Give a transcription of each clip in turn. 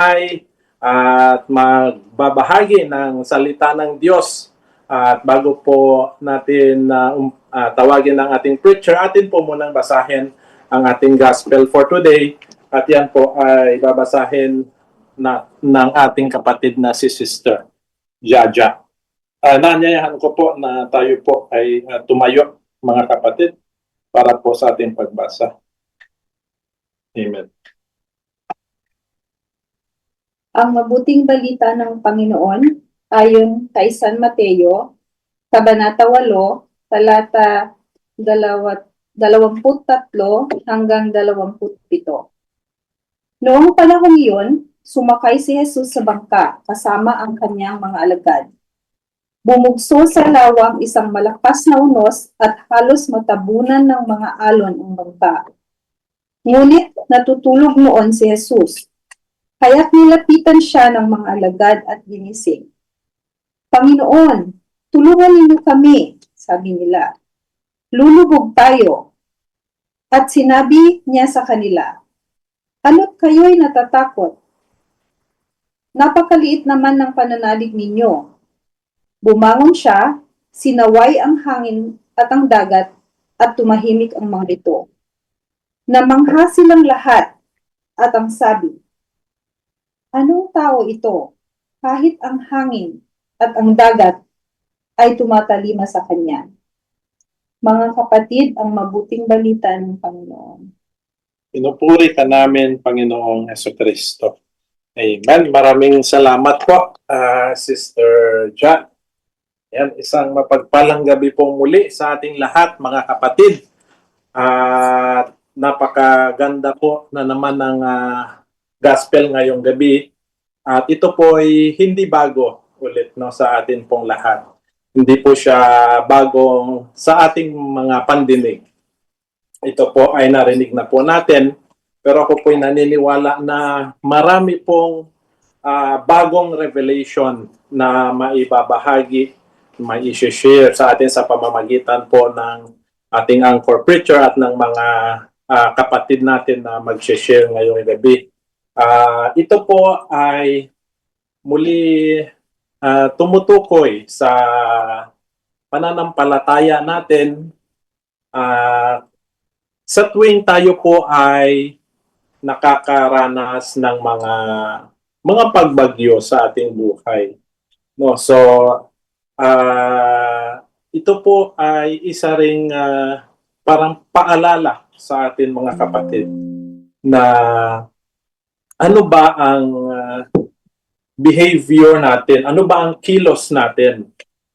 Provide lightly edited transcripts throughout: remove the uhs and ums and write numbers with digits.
at magbabahagi ng salita ng Diyos. At bago po natin tawagin ang ating preacher, atin po munang basahin ang ating gospel for today. At yan po ay babasahin ng ating kapatid na si Sister Jaja. Nanyayahan ko po na tayo po ay tumayo, mga kapatid, para po sa ating pagbasa. Amen. Ang mabuting balita ng Panginoon ayon kay San Mateo, Kabanata 8, talata 23 hanggang 27. Noong panahong iyon, sumakay si Jesus sa bangka kasama ang kanyang mga alagad. Bumugso sa lawang isang malakas na unos at halos matabunan ng mga alon ang bangka. Ngunit natutulog noon si Jesus. Kaya't nilapitan siya ng mga alagad at ginising. Panginoon, tulungan ninyo kami, sabi nila. Lulubog tayo. At sinabi niya sa kanila, ano't kayo'y natatakot? Napakaliit naman ng pananalig ninyo. Bumangon siya, sinaway ang hangin at ang dagat at tumahimik ang mga ito. Namangha silang lahat at ang sabi, anong tao ito? Kahit ang hangin at ang dagat ay tumatalima sa kanya. Mga kapatid, ang mabuting balita ng Panginoon. Pinupuri ka namin, Panginoong Jesucristo. Amen. Maraming salamat po, Sister Ja. Yan, isang mapagpalang gabi po muli sa ating lahat, mga kapatid. At napakaganda po na naman ng gospel ngayong gabi. At ito po ay hindi bago ulit sa atin pong lahat. Hindi po siya bagong sa ating mga pandinig. Ito po ay narinig na po natin. Pero ako po ay naniniwala na marami pong bagong revelation na maibabahagi, mai-share sa atin sa pamamagitan po ng ating anchor preacher at ng mga kapatid natin na mag-share ngayong gabi. Ito po ay muli tumutukoy sa pananampalataya natin sa tuwing tayo po ay nakakaranas ng mga pagbagyo sa ating buhay. No, so ito po ay isa ring parang paalala sa atin, mga kapatid, na ano ba ang behavior natin, ano ba ang kilos natin,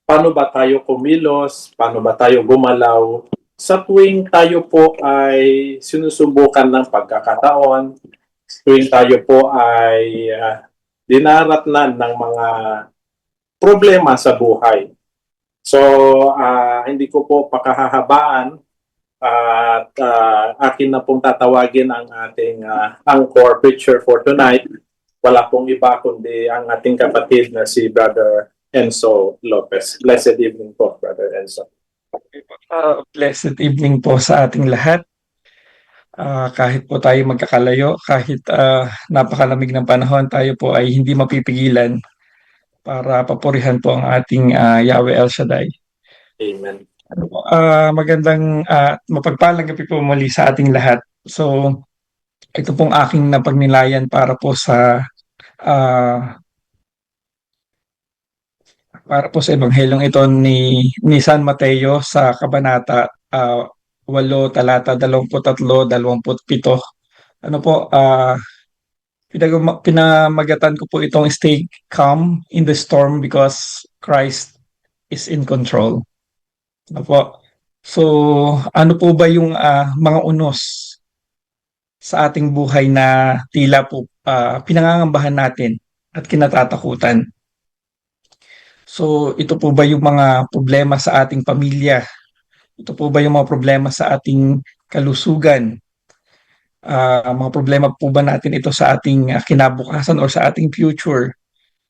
paano ba tayo kumilos, paano ba tayo gumalaw sa tuwing tayo po ay sinusubukan ng pagkakataon, tuwing tayo po ay dinaratnan ng mga problema sa buhay. So, hindi ko po pakahahabaan at akin na pong tatawagin ang ating anchor preacher for tonight. Wala pong iba kundi ang ating kapatid na si Brother Enzo Lopez. Blessed evening po, Brother Enzo. Blessed evening po sa ating lahat. Kahit po tayo magkakalayo, kahit napakalamig ng panahon, tayo po ay hindi mapipigilan para papurihan po ang ating Yahweh El Shaddai. Amen. Magandang mapagpalang gabi po muli sa ating lahat. So, ito pong aking napagnilayan para po sa ebanghelyong ito ni San Mateo sa Kabanata 8, talata 23-27. Ano po, pinamagatan ko po itong stay calm in the storm because Christ is in control. Ano po? So, ano po ba yung mga unos sa ating buhay na tila po pinangangambahan natin at kinatatakutan? So, ito po ba yung mga problema sa ating pamilya? Ito po ba yung mga problema sa ating kalusugan? Mga problema po ba natin ito sa ating kinabukasan o sa ating future?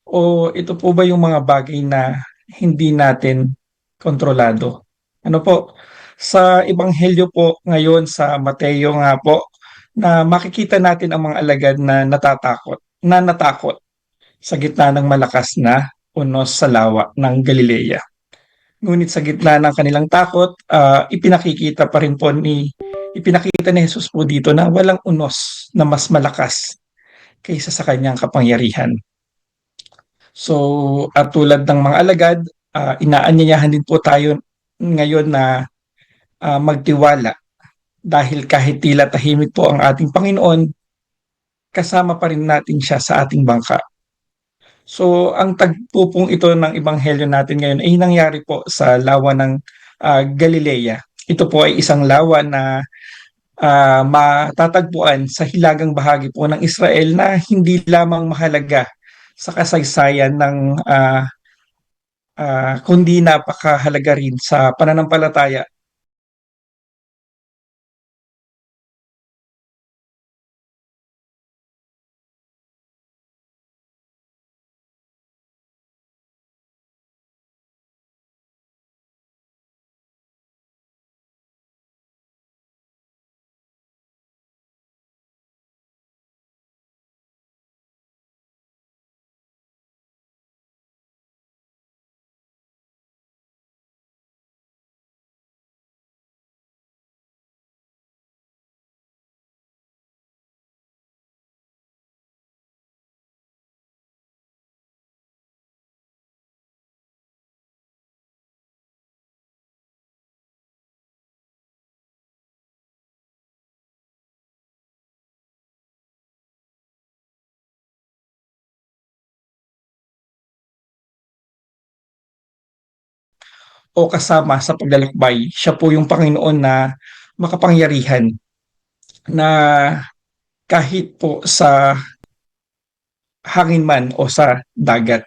O ito po ba yung mga bagay na hindi natin kontrolado? Ano po? Sa Ebanghelyo po ngayon sa Mateo nga po, na makikita natin ang mga alagad na natatakot, na natakot sa gitna ng malakas na unos sa lawa ng Galilea. Ngunit sa gitna ng kanilang takot, ipinakita ni Jesus po dito na walang unos na mas malakas kaysa sa kanyang kapangyarihan. So, at tulad ng mga alagad, inaanyayahan din po tayo ngayon na magtiwala dahil kahit tila tahimik po ang ating Panginoon, kasama pa rin natin siya sa ating bangka. So, ang tagpo pong ito ng ebanghelyo natin ngayon ay nangyari po sa lawa ng Galilea. Ito po ay isang lawa na matatagpuan sa hilagang bahagi po ng Israel na hindi lamang mahalaga sa kasaysayan ng kundi napakahalaga rin sa pananampalataya. O kasama sa paglalakbay, siya po yung Panginoon na makapangyarihan na kahit po sa hangin man o sa dagat.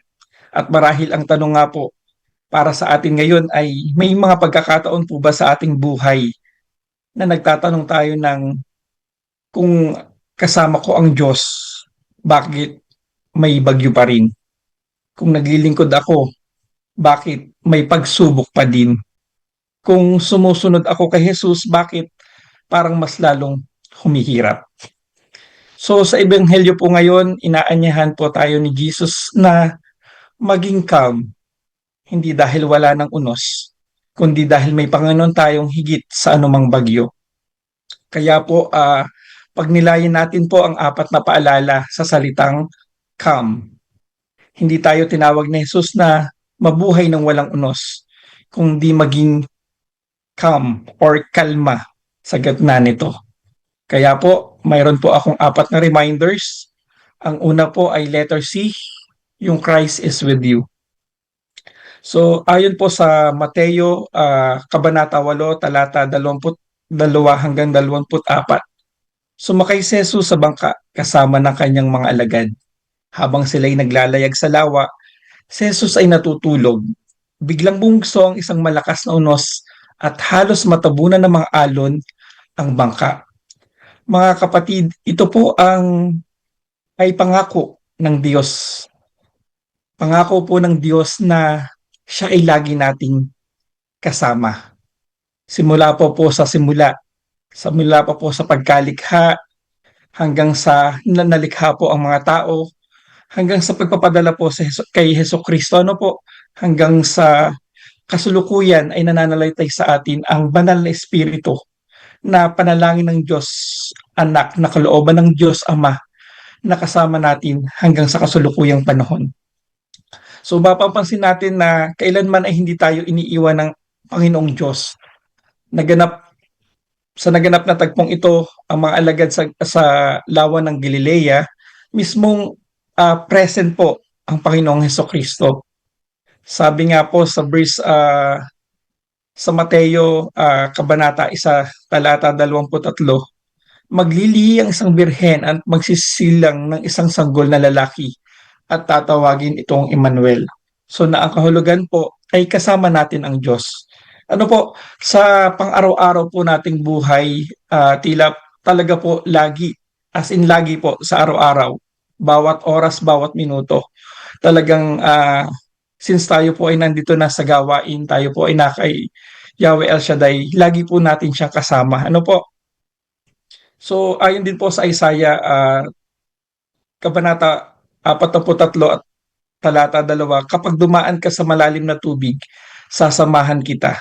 At marahil ang tanong nga po para sa atin ngayon ay may mga pagkakataon po ba sa ating buhay na nagtatanong tayo ng kung kasama ko ang Diyos, bakit may bagyo pa rin? Kung naglilingkod ako, bakit may pagsubok pa din? Kung sumusunod ako kay Jesus, bakit parang mas lalong humihirap? So sa Ebanghelyo po ngayon, inaanyahan po tayo ni Jesus na maging calm, hindi dahil wala ng unos, kundi dahil may Panginoon tayong higit sa anumang bagyo. Kaya po, pagnilayan natin po ang apat na paalala sa salitang calm. Hindi tayo tinawag ni Jesus na mabuhay ng walang unos, kundi maging calm or kalma sa gitna nito. Kaya po, mayroon po akong apat na reminders. Ang una po ay letter C, yung Christ is with you. So, ayon po sa Mateo, Kabanata 8, talata 22 hanggang 24, sumakay si Jesus sa bangka kasama ng kanyang mga alagad. Habang sila'y naglalayag sa lawa, si Jesus ay natutulog. Biglang bumugso ang isang malakas na unos at halos matabunan ng mga alon ang bangka. Mga kapatid, ito po ay pangako ng Diyos. Pangako po ng Diyos na siya ay lagi nating kasama. Simula pa po sa pagkalikha, hanggang sa nalikha po ang mga tao, hanggang sa pagpapadala po kay Hesus Kristo, hanggang sa kasulukuyan ay nananalaytay sa atin ang banal na Espiritu na panalangin ng Diyos Anak, na kalooban ng Diyos Ama, na kasama natin hanggang sa kasulukuyang panahon. So mapapansin natin na kailanman ay hindi tayo iniiwan ng Panginoong Diyos. Naganap na tagpong ito, ang mga alagad sa lawa ng Galilea, mismong present po ang Panginoong Hesukristo. Sabi nga po sa verse sa Mateo Kabanata 1, talata 23, maglilihi ang isang birhen at magsisilang ng isang sanggol na lalaki at tatawagin itong Emmanuel. So na ang kahulugan po ay kasama natin ang Diyos. Ano po, sa pang-araw-araw po nating buhay, tila talaga po lagi, as in lagi po sa araw-araw, bawat oras, bawat minuto, talagang since tayo po ay nandito na sa gawain, tayo po ay nakay Yahweh El Shaddai, lagi po natin siyang kasama. Ano po? So, ayon din po sa Isaiah Kabanata 43 at talata 2, kapag dumaan ka sa malalim na tubig, sasamahan kita.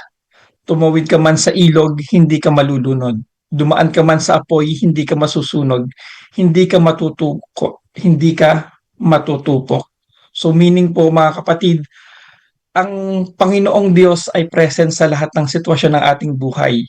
Tumawid ka man sa ilog, hindi ka malulunod. Dumaan ka man sa apoy, hindi ka masusunog. Hindi ka matutupok. So meaning po mga kapatid, ang Panginoong Diyos ay present sa lahat ng sitwasyon ng ating buhay.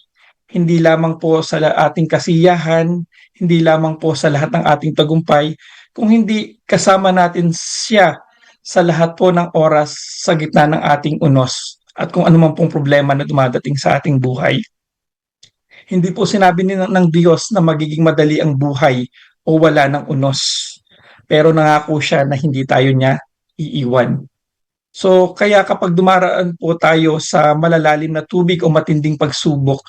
Hindi lamang po sa ating kasiyahan, hindi lamang po sa lahat ng ating tagumpay, kung hindi kasama natin siya sa lahat po ng oras sa gitna ng ating unos at kung ano man pong problema na dumadating sa ating buhay. Hindi po sinabi ng Diyos na magiging madali ang buhay o wala ng unos. Pero nangako siya na hindi tayo niya iiwan. So kaya kapag dumaraan po tayo sa malalalim na tubig o matinding pagsubok,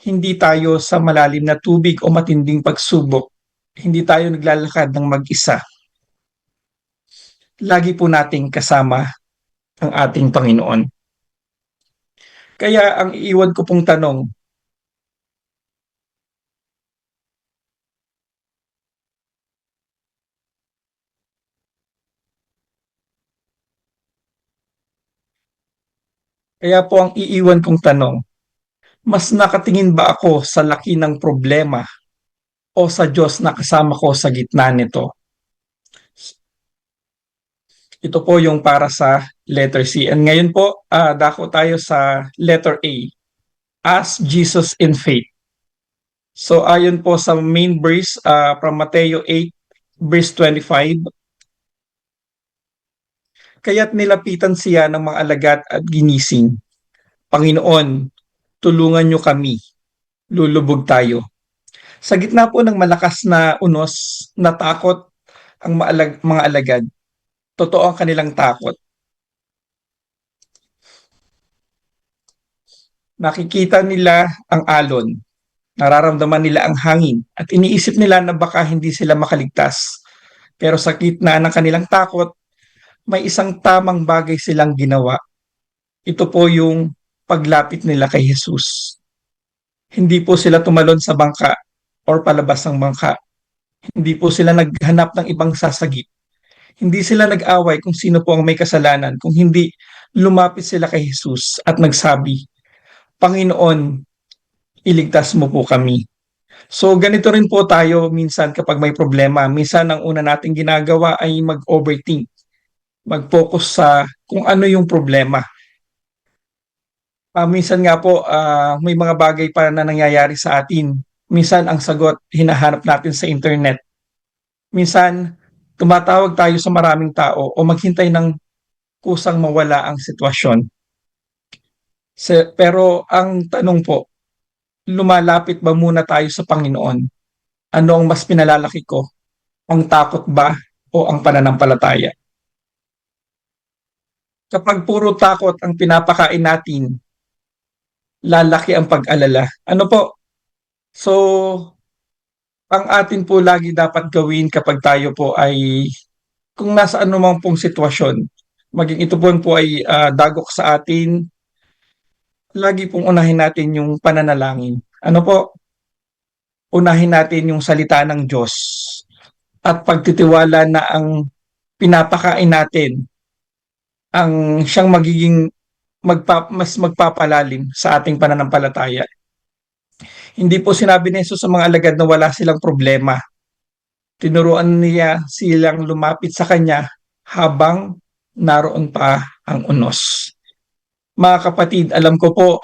hindi tayo sa malalim na tubig o matinding pagsubok, hindi tayo naglalakad ng mag-isa. Lagi po nating kasama ang ating Panginoon. Kaya ang iiwan ko pong tanong, mas nakatingin ba ako sa laki ng problema o sa Diyos na kasama ko sa gitna nito? Ito po yung para sa letter C. And ngayon po, dako tayo sa letter A. Ask Jesus in faith. So ayon po sa main verse from Mateo 8 verse 25, kaya't nilapitan siya ng mga alagad at ginising. Panginoon, tulungan niyo kami. Lulubog tayo. Sa gitna po ng malakas na unos, natakot ang mga alagad. Totoo ang kanilang takot. Nakikita nila ang alon. Nararamdaman nila ang hangin at iniisip nila na baka hindi sila makaligtas. Pero sa gitna ng kanilang takot, may isang tamang bagay silang ginawa. Ito po yung paglapit nila kay Jesus. Hindi po sila tumalon sa bangka or palabas ng bangka. Hindi po sila naghanap ng ibang sasagip. Hindi sila nag-away kung sino po ang may kasalanan, kung hindi lumapit sila kay Jesus at nagsabi, Panginoon, iligtas mo po kami. So ganito rin po tayo minsan kapag may problema. Minsan ang una nating ginagawa ay mag-overthink, mag-focus sa kung ano yung problema. Minsan nga po may mga bagay pa na nangyayari sa atin. Minsan ang sagot hinahanap natin sa internet. Minsan tumatawag tayo sa maraming tao o maghintay ng kusang mawala ang sitwasyon. Pero ang tanong po, lumalapit ba muna tayo sa Panginoon? Ano ang mas pinalalaki ko? Ang takot ba o ang pananampalataya? Kapag puro takot ang pinapakain natin, lalaki ang pag-alala. Ano po? So, ang atin po lagi dapat gawin kapag tayo po ay kung nasa anumang pong sitwasyon, maging ito po ay dagok sa atin, lagi pong unahin natin yung pananalangin. Ano po? Unahin natin yung salita ng Diyos at pagtitiwala na ang pinapakain natin ang siyang magiging mas magpapalalim sa ating pananampalataya. Hindi po sinabi ni Jesus sa mga alagad na wala silang problema. Tinuruan niya silang lumapit sa Kanya habang naroon pa ang unos. Mga kapatid, alam ko po,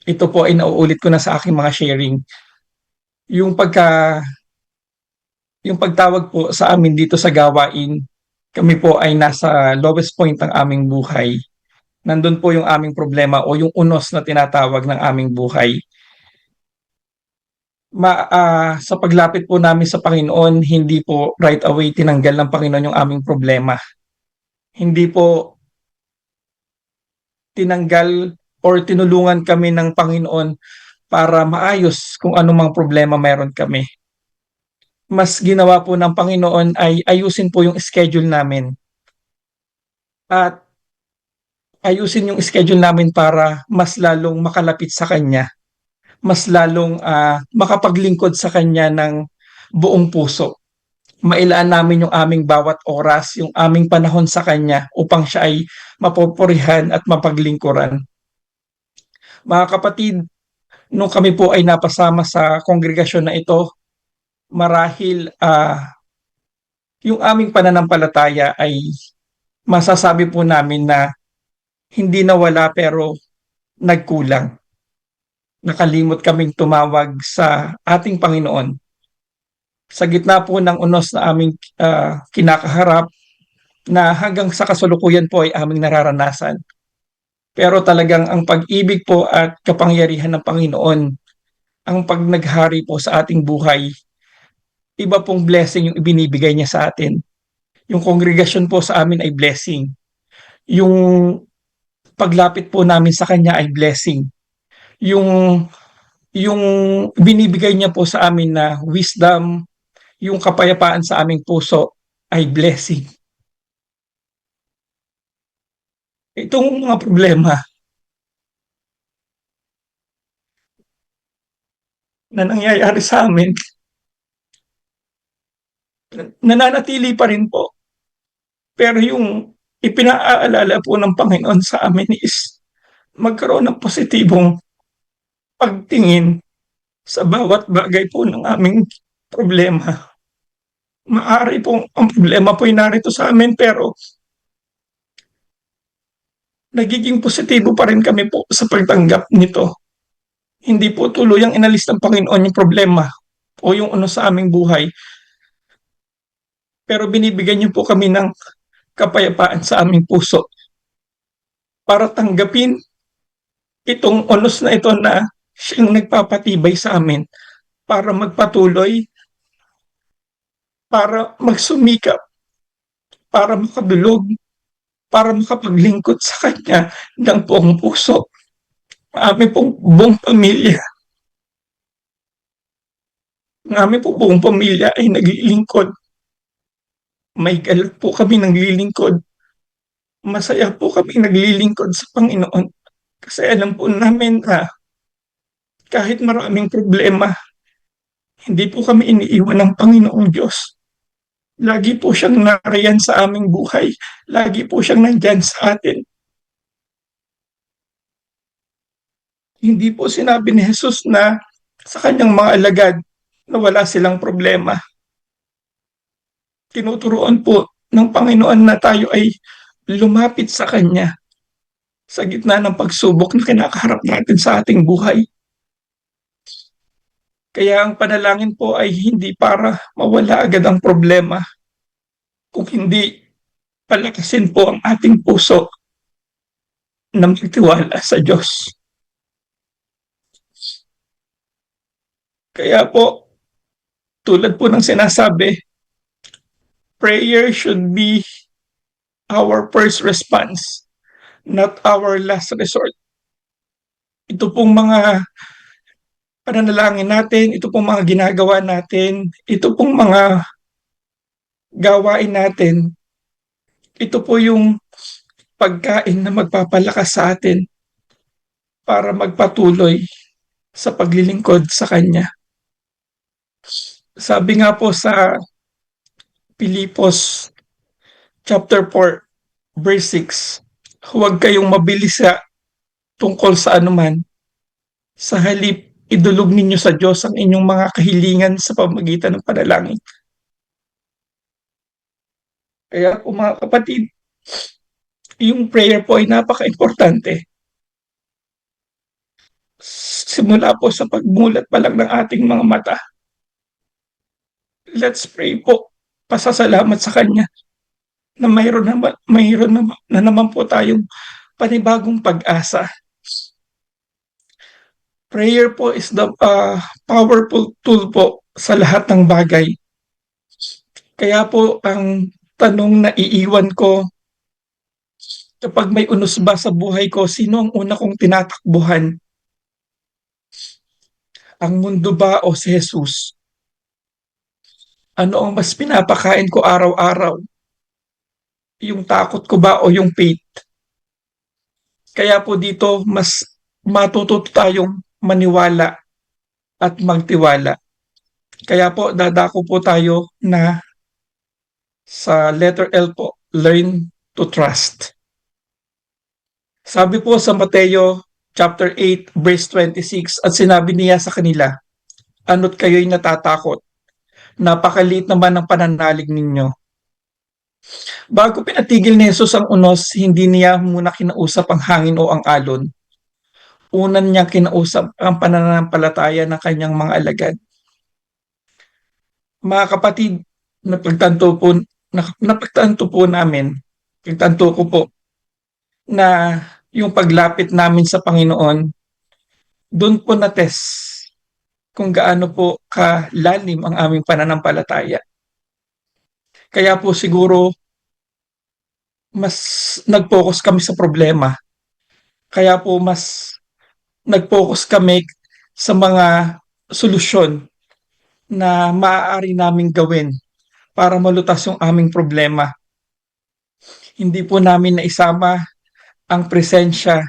ito po ay nauulit ko na sa aking mga sharing. Yung pagtawag po sa amin dito sa gawain, kami po ay nasa lowest point ng aming buhay. Nandun po yung aming problema o yung unos na tinatawag ng aming buhay. Sa paglapit po namin sa Panginoon, hindi po right away tinanggal ng Panginoon yung aming problema. Hindi po tinanggal or tinulungan kami ng Panginoon para maayos kung anumang problema meron kami. Mas ginawa po ng Panginoon ay ayusin po yung schedule namin. At ayusin yung schedule namin para mas lalong makalapit sa Kanya. Mas lalong makapaglingkod sa Kanya ng buong puso. mailaan namin yung aming bawat oras, yung aming panahon sa Kanya upang siya ay mapupurihan at mapaglingkuran. Mga kapatid, nung kami po ay napasama sa kongregasyon na ito, marahil yung aming pananampalataya ay masasabi po namin na hindi nawala pero nagkulang. Nakalimot kaming tumawag sa ating Panginoon. Sa gitna po ng unos na aming kinakaharap na hanggang sa kasalukuyan po ay aming nararanasan. Pero talagang ang pag-ibig po at kapangyarihan ng Panginoon, ang pag naghari po sa ating buhay, iba pong blessing yung ibinibigay niya sa atin. Yung kongregasyon po sa amin ay blessing. Yung paglapit po namin sa Kanya ay blessing. Yung yung binibigay niya po sa amin na wisdom, yung kapayapaan sa aming puso ay blessing. Itong mga problema na nangyayari sa amin, nananatili pa rin po. Pero yung ipinaalala po ng Panginoon sa amin is magkaroon ng positibong pagtingin sa bawat bagay po ng aming problema. Maaari po ang problema po ay narito sa amin pero nagiging positibo pa rin kami po sa pagtanggap nito. Hindi po tuluyang inalis ng Panginoon yung problema o yung ano sa aming buhay. Pero binibigyan niyo po kami ng kapayapaan sa aming puso para tanggapin itong onos na ito na siyang nagpapatibay sa amin para magpatuloy, para magsumikap, para makadulog, para makapaglingkod sa Kanya ng buong puso. Ang aming pong buong pamilya, ang aming pong buong pamilya ay naglilingkod. May galak po kami naglilingkod. Masaya po kami naglilingkod sa Panginoon. Kasi alam po namin na kahit maraming problema, hindi po kami iniiwan ng Panginoong Diyos. Lagi po siyang nariyan sa aming buhay. Lagi po siyang nandyan sa atin. Hindi po sinabi ni Jesus na sa kanyang mga alagad na wala silang problema. Tinuturuan po ng Panginoon na tayo ay lumapit sa Kanya sa gitna ng pagsubok na kinakaharap natin sa ating buhay. Kaya ang panalangin po ay hindi para mawala agad ang problema, kung hindi palakasin po ang ating puso na magtiwala sa Diyos. Kaya po, tulad po ng sinasabi, prayer should be our first response, not our last resort. Ito pong mga pananalangin natin, ito pong mga ginagawa natin, ito pong mga gawain natin, ito po yung pagkain na magpapalakas sa atin para magpatuloy sa paglilingkod sa Kanya. Sabi nga po sa Pilipos chapter 4, verse 6, huwag kayong mabilis sa tungkol sa anuman. Sa halip, idulog ninyo sa Diyos ang inyong mga kahilingan sa pamamagitan ng panalangin. Kaya po mga kapatid, yung prayer po ay napaka-importante. Simula po sa pagmulat pa lang ng ating mga mata. Let's pray po. Pasasalamat sa Kanya na mayroon na naman po tayong panibagong pag-asa. Prayer po is the powerful tool po sa lahat ng bagay. Kaya po ang tanong na iiwan ko, kapag may unos ba sa buhay ko, sino ang una kong tinatakbuhan? Ang mundo ba o si Jesus? Ano ang mas pinapakain ko araw-araw? Yung takot ko ba o yung faith? Kaya po dito mas matututo tayong maniwala at magtiwala. Kaya po dadako po tayo na Sa letter L po, learn to trust. Sabi po sa Mateo chapter 8 verse 26, at sinabi niya sa kanila, ano't kayo'y natatakot? Napakaliit naman ng pananalig ninyo. Bago pinatigil ni Jesus ang unos, hindi niya muna kinausap ang hangin o ang alon. Unan niyang kinausap ang pananampalataya ng kanyang mga alagad. Mga kapatid, napagtanto po namin, pagtanto ko po, na yung paglapit namin sa Panginoon, doon po na-test kung gaano po kalalim ang aming pananampalataya. Kaya po siguro mas nag-focus kami sa problema. Kaya po mas nag-focus kami sa mga solusyon na maaari naming gawin para malutas yung aming problema. Hindi po namin naisama ang presensya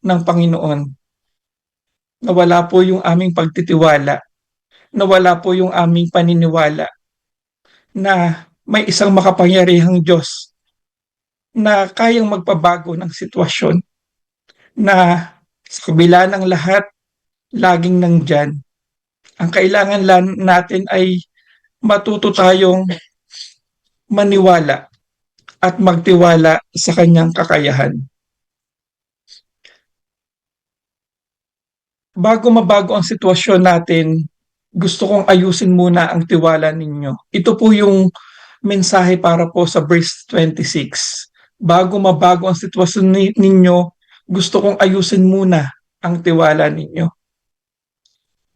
ng Panginoon. Nawala po yung aming pagtitiwala. Nawala po yung aming paniniwala na may isang makapangyarihang Diyos na kayang magpabago ng sitwasyon, na sa kabila ng lahat, laging nandyan. Ang kailangan natin ay matuto tayong maniwala at magtiwala sa kanyang kakayahan. Bago mabago ang sitwasyon natin, gusto kong ayusin muna ang tiwala ninyo. Ito po yung mensahe para po sa verse 26. Bago mabago ang sitwasyon ninyo, gusto kong ayusin muna ang tiwala ninyo.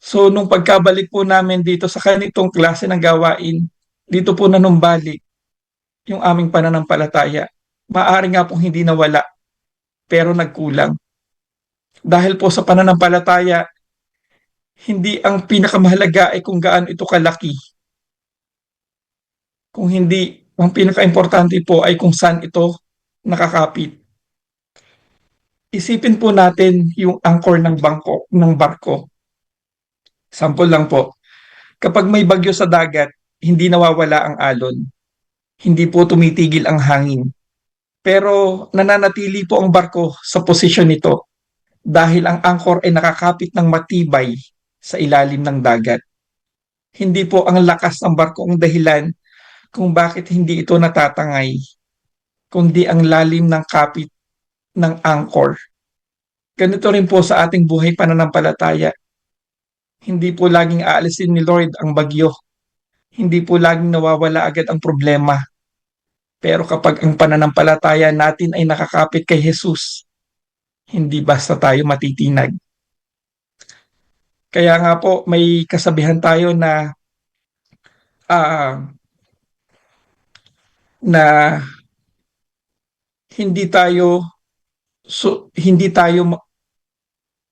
So, nung pagkabalik po namin dito sa kanitong klase ng gawain, dito po nanumbalik yung aming pananampalataya. Maaari nga pong hindi nawala, pero nagkulang. Dahil po sa pananampalataya, hindi ang pinakamahalaga ay kung gaano ito kalaki. Kung hindi, ang pinaka-importante po ay kung saan ito nakakapit. Isipin po natin yung anchor ng barko. Sample lang po. Kapag may bagyo sa dagat, hindi nawawala ang alon. Hindi po tumitigil ang hangin. Pero nananatili po ang barko sa posisyon nito dahil ang anchor ay nakakapit ng matibay sa ilalim ng dagat. Hindi po ang lakas ng barko ang dahilan kung bakit hindi ito natatangay, kundi ang lalim ng kapit ng anchor. Ganito rin po sa ating buhay pananampalataya. Hindi po laging aalisin ni Lord ang bagyo. Hindi po laging nawawala agad ang problema. Pero kapag ang pananampalataya natin ay nakakapit kay Jesus, hindi basta tayo matitinag. Kaya nga po may kasabihan tayo na na hindi tayo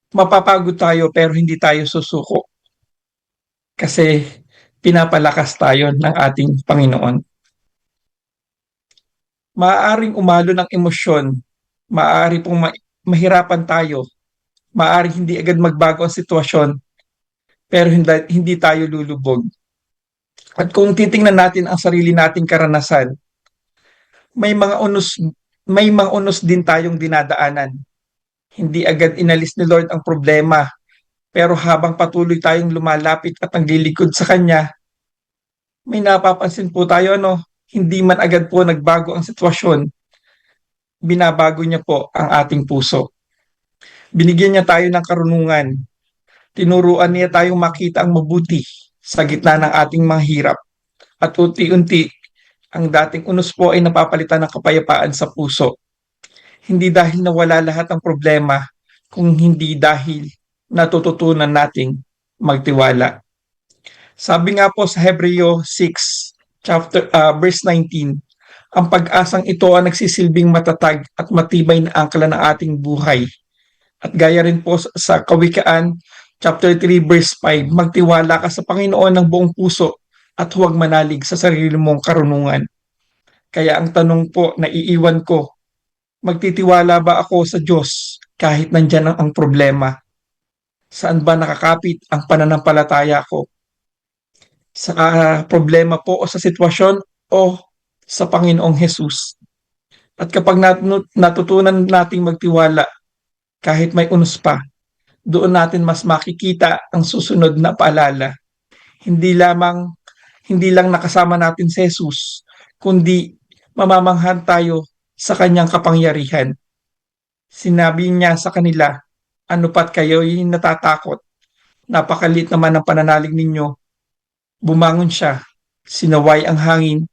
mapapagod tayo pero hindi tayo susuko kasi pinapalakas tayo ng ating Panginoon. Maaaring umalo ng emosyon, maaari pong mahirapan tayo, maaari hindi agad magbago ang sitwasyon, pero hindi tayo lulubog. At kung titingnan natin ang sarili nating karanasan, may mga unos din tayong dinadaanan. Hindi agad inalis ni Lord ang problema, pero habang patuloy tayong lumalapit at naglilingkod sa Kanya, may napapansin po tayo hindi man agad po nagbago ang sitwasyon, binabago niya po ang ating puso. Binigyan niya tayo ng karunungan. Tinuruan niya tayong makita ang mabuti sa gitna ng ating mga hirap. At unti-unti, ang dating unos po ay napapalitan ng kapayapaan sa puso. Hindi dahil nawala lahat ng problema, kung hindi dahil natututunan nating magtiwala. Sabi nga po sa Hebreo 6, verse 19, ang pag-asang ito ang nagsisilbing matatag at matibay na angkla ng ating buhay. At gaya rin po sa Kawikaan chapter 3 verse 5, magtiwala ka sa Panginoon ng buong puso at huwag manalig sa sarili mong karunungan. Kaya ang tanong po na iiwan ko, magtitiwala ba ako sa Diyos kahit nandyan ang problema? Saan ba nakakapit ang pananampalataya ko? Sa problema po o sa sitwasyon o sa Panginoong Hesus. At kapag natutunan nating magtiwala kahit may unos pa, doon natin mas makikita ang susunod na paalala. Hindi lamang hindi lang nakasama natin si Jesus, kundi mamamanghan tayo sa kanyang kapangyarihan. Sinabi niya sa kanila, ano pat kayo'y natatakot, napakalit naman ng pananalig ninyo. Bumangon siya, sinaway ang hangin,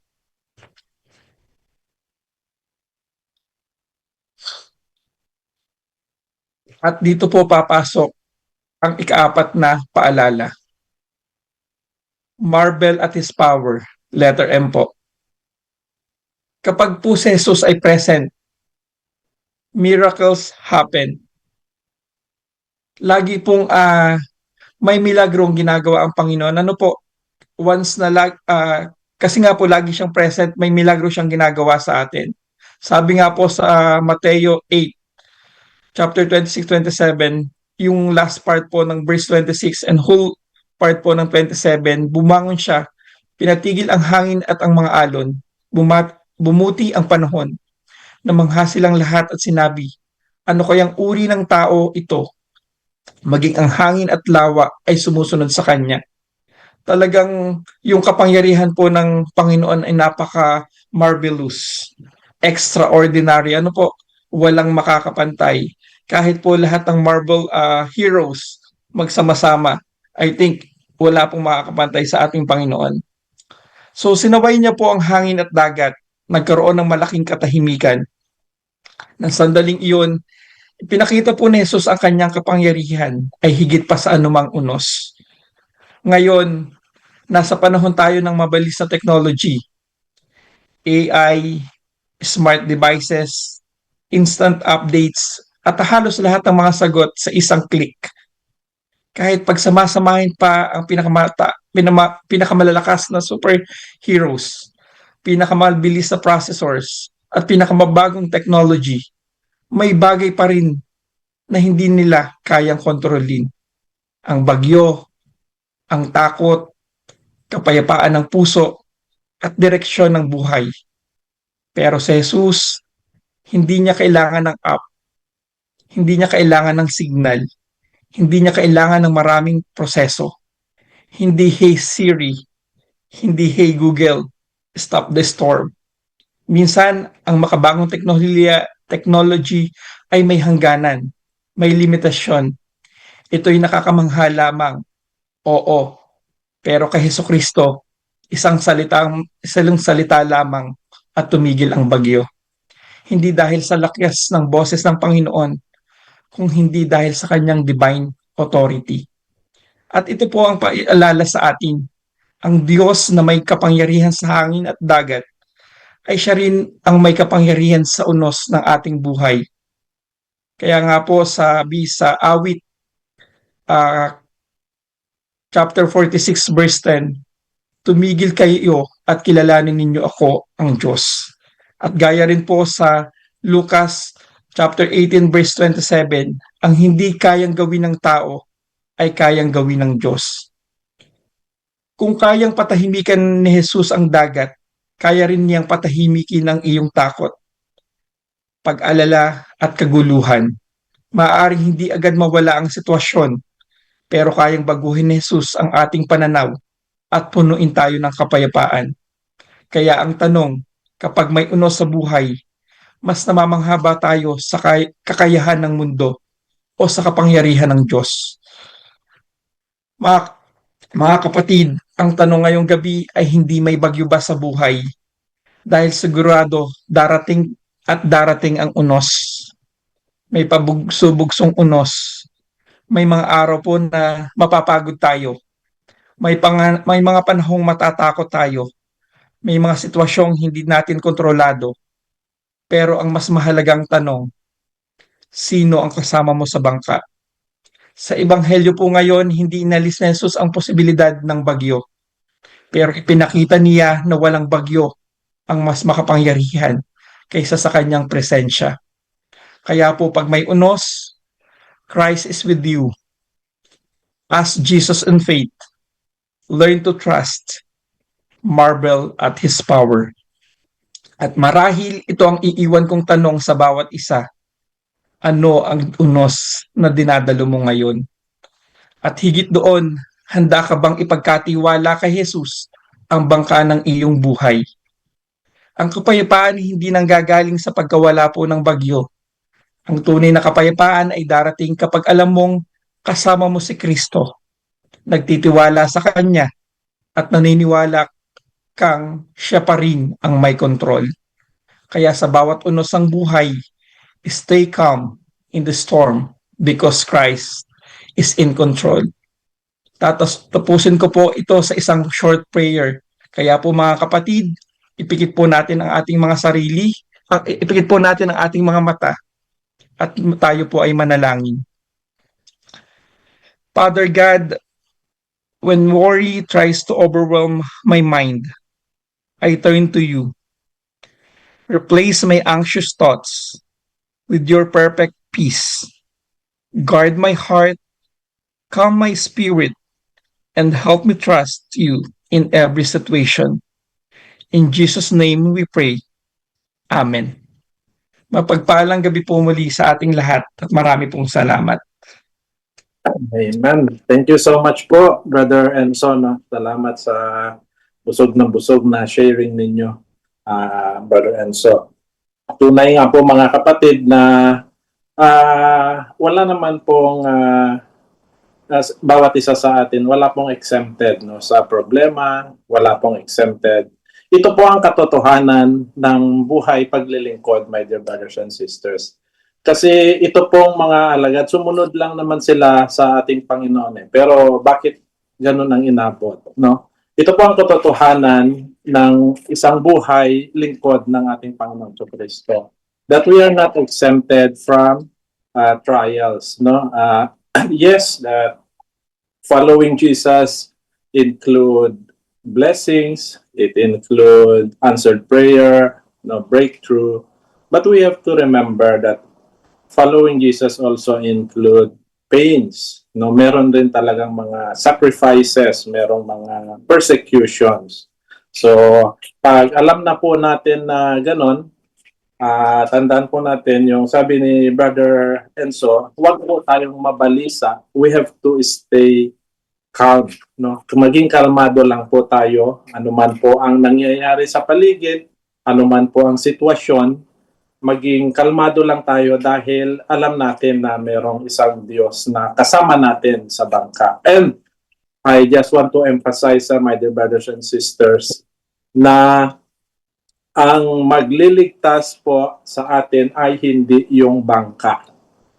at dito po papasok ang ikaapat na paalala. Marvel at His power, letter M po. Kapag po si Jesus ay present, miracles happen. Lagi pong may milagrong ginagawa ang Panginoon. Ano po, once na kasi nga po lagi siyang present, may milagro siyang ginagawa sa atin. Sabi nga po sa Mateo 8, chapter 26-27, yung last part po ng verse 26 and whole part po ng 27, bumangon siya, pinatigil ang hangin at ang mga alon, bumuti ang panahon, namangha silang lahat at sinabi, ano kayang uri ng tao ito? Maging ang hangin at lawa ay sumusunod sa kanya. Talagang yung kapangyarihan po ng Panginoon ay napaka-marvelous, extraordinary. Ano po, walang makakapantay. Kahit po lahat ng Marvel heroes magsama-sama, I think wala pong makakapantay sa ating Panginoon. So sinaway niya po ang hangin at dagat, nagkaroon ng malaking katahimikan. Nang sandaling iyon, pinakita po ni Jesus ang kanyang kapangyarihan ay higit pa sa anumang unos. Ngayon, nasa panahon tayo ng mabilis na technology, AI, smart devices, instant updates, at halos lahat ng mga sagot sa isang click. Kahit pagsamasamahin pa ang pinakamalalakas na superheroes, pinakamabilis na processors, at pinakamabagong technology, may bagay pa rin na hindi nila kayang kontrolin. Ang bagyo, ang takot, kapayapaan ng puso, at direksyon ng buhay. Pero si Jesus, hindi niya kailangan ng app, hindi niya kailangan ng signal, hindi niya kailangan ng maraming proseso. Hindi hey Siri, hindi hey Google, stop the storm. Minsan, ang makabagong technology ay may hangganan, may limitasyon. Ito'y nakakamangha lamang. Oo, pero kay Hesukristo, isang salita lamang at tumigil ang bagyo. Hindi dahil sa lakas ng boses ng Panginoon, kung hindi dahil sa kanyang divine authority. At ito po ang paalala sa atin. Ang Diyos na may kapangyarihan sa hangin at dagat ay siya rin ang may kapangyarihan sa unos ng ating buhay. Kaya nga po sabi sa awit chapter 46 verse 10, tumigil kayo at kilalanin ninyo ako ang Diyos. At gaya rin po sa Lucas chapter 18 verse 27, ang hindi kayang gawin ng tao ay kayang gawin ng Diyos. Kung kayang patahimikan ni Jesus ang dagat, kaya rin niyang patahimikin ang iyong takot, pag-alala at kaguluhan. Maaaring hindi agad mawala ang sitwasyon, pero kayang baguhin ni Jesus ang ating pananaw at punuin tayo ng kapayapaan. Kaya ang tanong, kapag may unos sa buhay, mas namamangha ba tayo sa kakayahan ng mundo o sa kapangyarihan ng Diyos? Mga kapatid, ang tanong ngayong gabi ay hindi may bagyo ba sa buhay? Dahil sigurado darating at darating ang unos. May pabugso-bugsong unos. May mga araw po na mapapagod tayo. May mga panahong matatakot tayo. May mga sitwasyong hindi natin kontrolado. Pero ang mas mahalagang tanong, sino ang kasama mo sa bangka? Sa Ebanghelyo po ngayon, hindi inalis ni Jesus ang posibilidad ng bagyo. Pero ipinakita niya na walang bagyo ang mas makapangyarihan kaysa sa kanyang presensya. Kaya po pag may unos, Christ is with you. Ask Jesus in faith. Learn to trust. Marvel at His power. At marahil ito ang iiwan kong tanong sa bawat isa. Ano ang unos na dinadalo mo ngayon? At higit doon, handa ka bang ipagkatiwala kay Jesus ang bangka ng iyong buhay? Ang kapayapaan hindi nanggagaling sa pagkawala po ng bagyo. Ang tunay na kapayapaan ay darating kapag alam mong kasama mo si Kristo, nagtitiwala sa Kanya, at naniniwala kang siya pa rin ang may kontrol. Kaya sa bawat unos ng buhay, stay calm in the storm because Christ is in control. Tapusin ko po ito sa isang short prayer. Kaya po mga kapatid, ipikit po natin ang ating mga sarili, ipikit po natin ang ating mga mata at tayo po ay manalangin. Father God, when worry tries to overwhelm my mind, I turn to you. Replace my anxious thoughts with your perfect peace. Guard my heart, calm my spirit, and help me trust you in every situation. In Jesus' name we pray. Amen. Mapagpalang gabi po muli sa ating lahat at marami pong salamat. Amen. Thank you so much po, Brother Enzo. No? Salamat sa busog na sharing ninyo, Brother Enzo. Tunay nga po mga kapatid na wala naman pong bawat isa sa atin, wala pong exempted no, sa problema, wala pong exempted. Ito po ang katotohanan ng buhay paglilingkod, my dear brothers and sisters. Kasi ito pong mga alagad, sumunod lang naman sila sa ating Panginoon. Eh. Pero bakit ganun ang inabot? No? Ito po ang katotohanan ng isang buhay lingkod ng ating Panginoon sa Kristo. That we are not exempted from trials. No? Yes, that following Jesus include blessings, it include answered prayer, no, breakthrough. But we have to remember that following Jesus also include pains. No, meron din talagang mga sacrifices, merong mga persecutions. So, pag alam na po natin na ganon, tandaan po natin yung sabi ni Brother Enzo, huwag po tayong mabalisa. We have to stay calm. No? Maging kalmado lang po tayo. Ano man po ang nangyayari sa paligid, ano man po ang sitwasyon, maging kalmado lang tayo dahil alam natin na merong isang Diyos na kasama natin sa bangka. And I just want to emphasize, my dear brothers and sisters, na ang magliligtas po sa atin ay hindi yung bangka.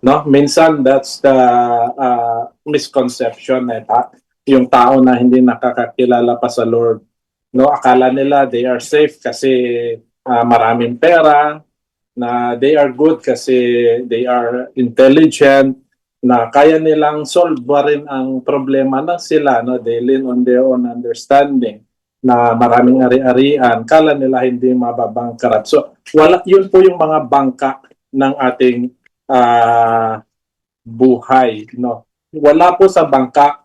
No? Minsan that's the misconception na yung tao na hindi nakakakilala pa sa Lord. No, akala nila they are safe kasi maraming pera, na they are good kasi they are intelligent, na kaya nilang solve rin ang problema na sila, no? They lean on their own understanding, na maraming ari-arian, kala nila hindi mababangkrut. So, yun po yung mga bangka ng ating buhay, no? Wala po sa bangka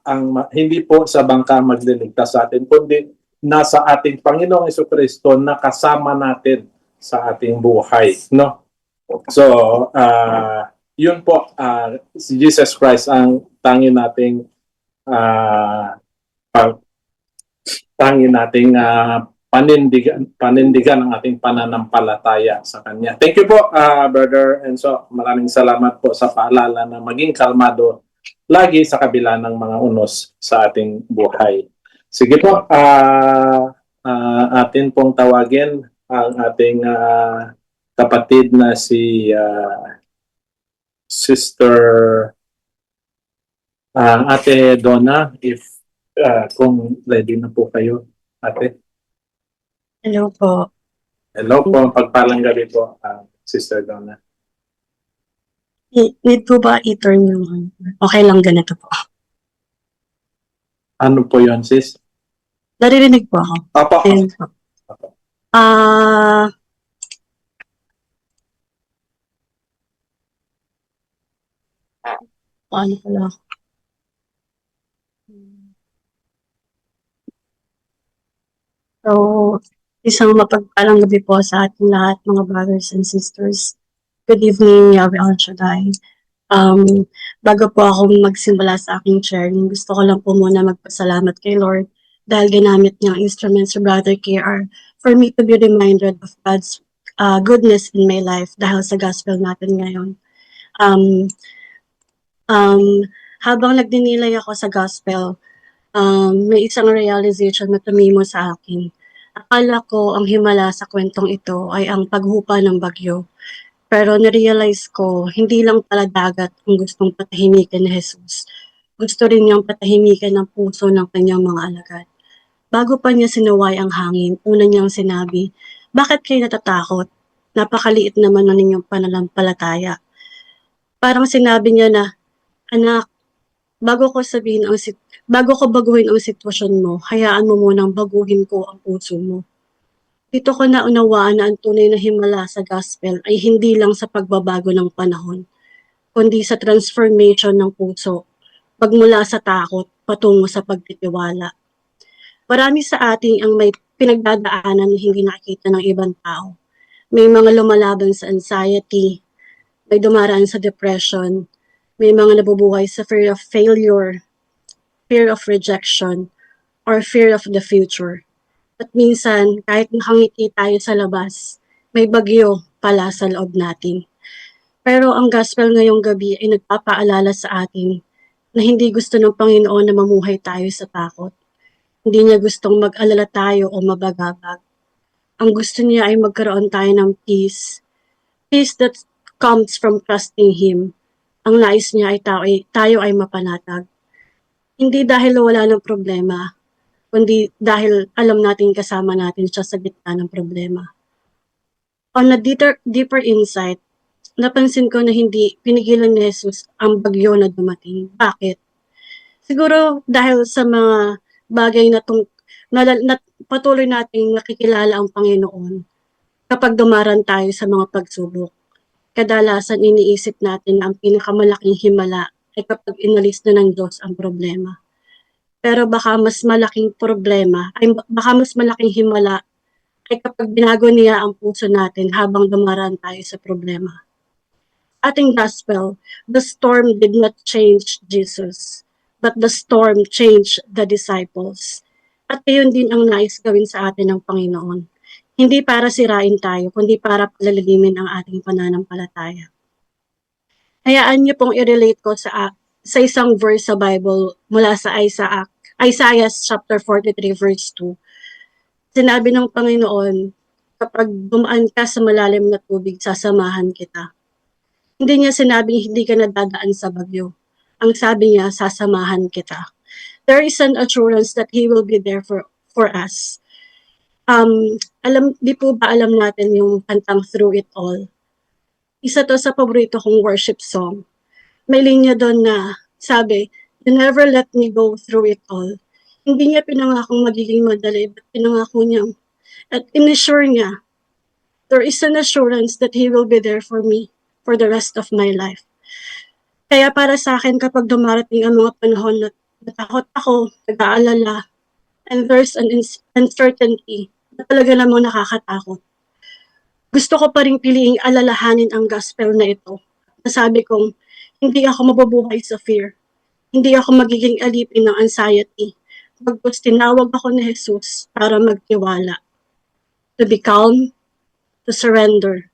hindi po sa bangka magliligtas sa atin, kundi nasa ating Panginoong Jesucristo na kasama natin sa ating buhay, no? So, yun po, si Jesus Christ ang tangi nating panindigan ang ating pananampalataya sa Kanya. Thank you po, Brother Enzo. Maraming salamat po sa paalala na maging kalmado lagi sa kabila ng mga unos sa ating buhay. Sige po, atin pong tawagin ang ating kapatid na si Sister Ate Donna, if kung ready na po kayo, Ate. Hello po. Hello po, pagpalang gabi po, Sister Donna. Need po ba i-turn yung okay lang ganito po? Ano po yun, sis? Naririnig po ako. Apo. Ayun po. Ano pala ako? So, Isang mapagpalang gabi po sa ating lahat, mga brothers and sisters. Good evening, Yahweh Al Shaddai. Bago po ako magsimula sa aking sharing, gusto ko lang po muna magpasalamat kay Lord dahil ginamit niya ang instrument si Brother KR for me to be reminded of God's goodness in my life dahil sa gospel natin ngayon. Um, um, Habang nagdinilay ako sa gospel, may isang realization na tumimo sa akin. Akala ko ang himala sa kwentong ito ay ang paghupa ng bagyo. Pero narealize ko, hindi lang pala dagat ang gustong patahimikin ni Jesus. Gusto rin niyang patahimikin ang puso ng kanyang mga alagad. Bago pa niya sinaway ang hangin, una niyang sinabi, "Bakit kayo natatakot? Napakaliit naman ng inyong pananampalataya." Parang sinabi niya na, "Anak, bago ko baguhin ang sitwasyon mo, hayaan mo munang baguhin ko ang puso mo." Dito ko naunawaan na ang tunay na himala sa gospel ay hindi lang sa pagbabago ng panahon, kundi sa transformation ng puso, pagmula sa takot patungo sa pagtitiwala. Marami sa ating ang may pinagdadaanan na hindi nakikita ng ibang tao. May mga lumalaban sa anxiety, may dumaraan sa depression, may mga nabubuhay sa fear of failure, fear of rejection, or fear of the future. At minsan, kahit nakangiti tayo sa labas, may bagyo pala sa loob natin. Pero ang gospel ngayong gabi ay nagpapaalala sa atin na hindi gusto ng Panginoon na mamuhay tayo sa takot. Hindi niya gustong mag-alala tayo o mabagabag. Ang gusto niya ay magkaroon tayo ng peace. Peace that comes from trusting Him. Ang nais niya ay tayo ay mapanatag. Hindi dahil wala ng problema, kundi dahil alam natin kasama natin siya sa gitna ng problema. On a deeper insight, napansin ko na hindi pinigilan ni Jesus ang bagyo na dumating. Bakit? Siguro dahil sa mga bagay na patuloy nating nakikilala ang Panginoon kapag dumaran tayo sa mga pagsubok. Kadalasan iniisip natin na ang pinakamalaking himala ay kapag inalis na ng Diyos ang problema. Pero baka mas malaking himala ay kapag binago niya ang puso natin habang dumaraan tayo sa problema. Ating gospel, the storm did not change Jesus, but the storm changed the disciples. At iyon din ang nais gawin sa atin ng Panginoon. Hindi para sirain tayo, kundi para palalimin ang ating pananampalataya. Hayaan niyo pong i-relate ko sa isang verse sa Bible mula sa Isaiah chapter 43 verse 2. Sinabi ng Panginoon, kapag dumaan ka sa malalim na tubig, sasamahan kita. Hindi niya sinabing hindi ka nadadaan sa bagyo. Ang sabi niya, sasamahan kita. There is an assurance that He will be there for us. Di po ba alam natin yung kantang Through It All? Isa to sa paborito kong worship song. May linya doon na sabi, "You never let me go through it all." Hindi niya pinangakong magiging madali, but pinangako niya at in-assure niya, there is an assurance that He will be there for me for the rest of my life. Kaya para sa akin, kapag dumarating ang mga panahon na natakot ako, nag-aalala, and there's an uncertainty na talaga namang nakakatakot, gusto ko pa rin piliing alalahanin ang gospel na ito. Nasabi kong, hindi ako mabubuhay sa fear. Hindi ako magiging alipin ng anxiety. Bagkus tinawag ako ni Jesus para magtiwala. To be calm, to surrender,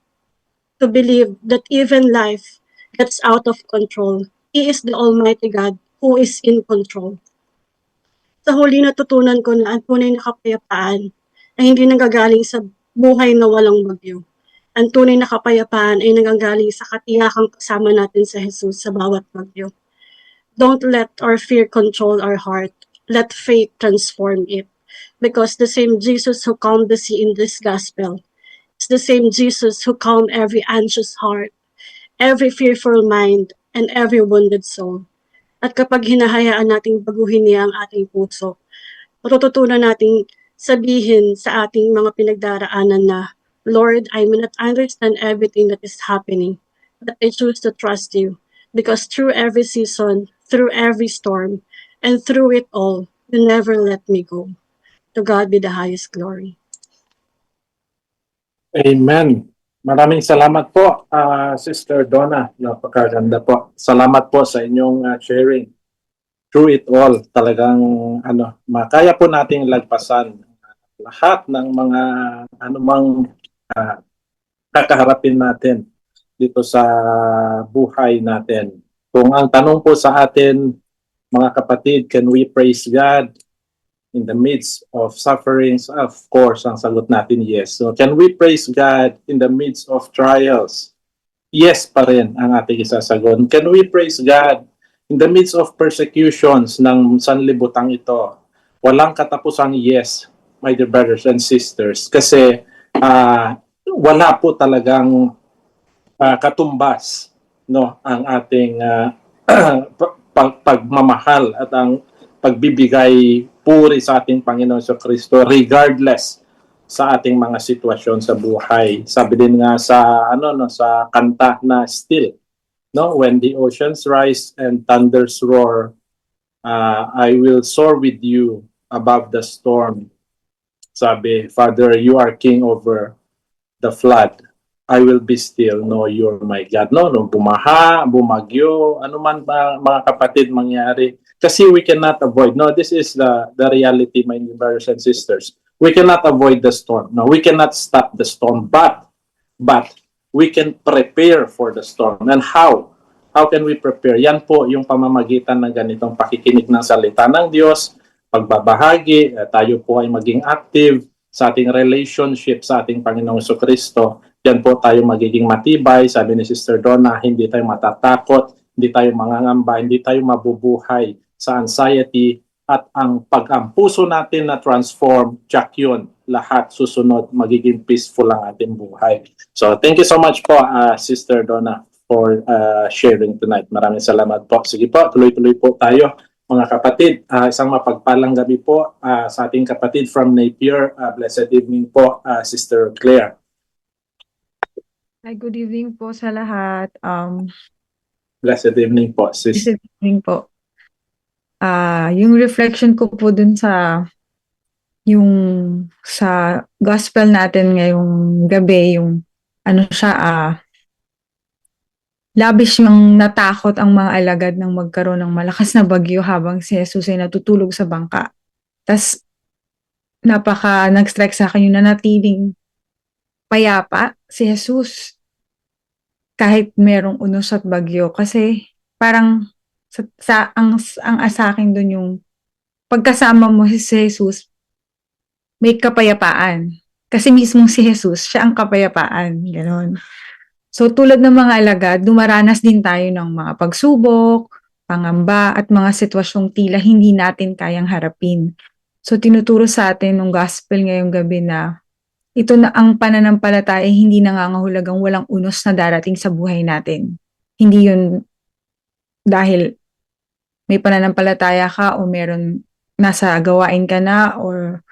to believe that even life gets out of control. He is the Almighty God who is in control. Sa huli natutunan ko na ang tunay na kapayapaan ay hindi nanggagaling sa buhay na walang bagyo. Ang tunay na kapayapaan ay nanggagaling sa katiyakang kasama natin sa Jesus sa bawat bagyo. Don't let our fear control our heart. Let faith transform it. Because the same Jesus who calmed the sea in this gospel is the same Jesus who calmed every anxious heart, every fearful mind, and every wounded soul. At kapag hinahayaan nating baguhin niya ang ating puso, matututunan nating sabihin sa ating mga pinagdaraanan na, "Lord, I may not understand everything that is happening, but I choose to trust you. Because through every season, through every storm, and through it all, you never let me go." To God be the highest glory. Amen. Maraming salamat po, Sister Donna. Napakaganda po. Salamat po sa inyong sharing. Through it all, talagang makaya po nating lagpasan lahat ng mga anumang ah, kakaharapin natin dito sa buhay natin. Kung ang tanong po sa atin, mga kapatid, can we praise God in the midst of sufferings? Of course, ang sagot natin yes. So can we praise God in the midst of trials? Yes pa rin ang ating isasagot. Can we praise God in the midst of persecutions ng sanlibutan ito? Walang katapusang yes, my dear brothers and sisters. Kasi wala po talagang katumbas ang ating pagmamahal at ang pagbibigay puri sa ating Panginoon sa Kristo regardless sa ating mga sitwasyon sa buhay. Sabi din nga sa sa kanta na Still, when the oceans rise and thunders roar, I will soar with you above the storm. Sabi, Father, you are king over the flood. I will be still, no, you're my God. No, bumaha, bumagyo, ano man ba, mga kapatid mangyari. Kasi we cannot avoid. No, this is the reality, my brothers and sisters. We cannot avoid the storm. No, we cannot stop the storm. But we can prepare for the storm. And how? How can we prepare? Yan po yung pamamagitan ng ganitong pakikinig ng salita ng Diyos, pagbabahagi, tayo po ay maging active sa ating relationship sa ating Panginoong Kristo. Yan po tayo magiging matibay. Sabi ni Sister Donna, hindi tayo matatakot, hindi tayo mangangamba, hindi tayo mabubuhay sa anxiety, at ang puso natin na transform, tsak yun, lahat susunod, magiging peaceful ang ating buhay. So thank you so much po, Sister Donna, for sharing tonight. Maraming salamat po. Sige po, tuloy-tuloy po tayo. Mga kapatid, isang mapagpalang gabi po sa ating kapatid from Napier. Blessed evening po, Sister Claire. Hi, good evening po sa lahat. Blessed evening po, sis. Blessed evening po. Yung reflection ko po dun sa gospel natin ngayong gabi, yung labish yung natakot ang mga alagad ng magkaroon ng malakas na bagyo habang si Jesus ay natutulog sa bangka. Tas nag-strike sa akin yung nanatiling payapa si Jesus kahit merong unos at bagyo, kasi parang ang sa akin dun yung pagkasama mo si Jesus, may kapayapaan. Kasi mismo si Jesus, siya ang kapayapaan. Ganon. So tulad ng mga alagad, dumaranas din tayo ng mga pagsubok, pangamba, at mga sitwasyong tila hindi natin kayang harapin. So tinuturo sa atin ng gospel ngayong gabi na ito na ang pananampalataya ay hindi nangangahulugang walang unos na darating sa buhay natin. Hindi yun dahil may pananampalataya ka o meron nasa gawain ka na or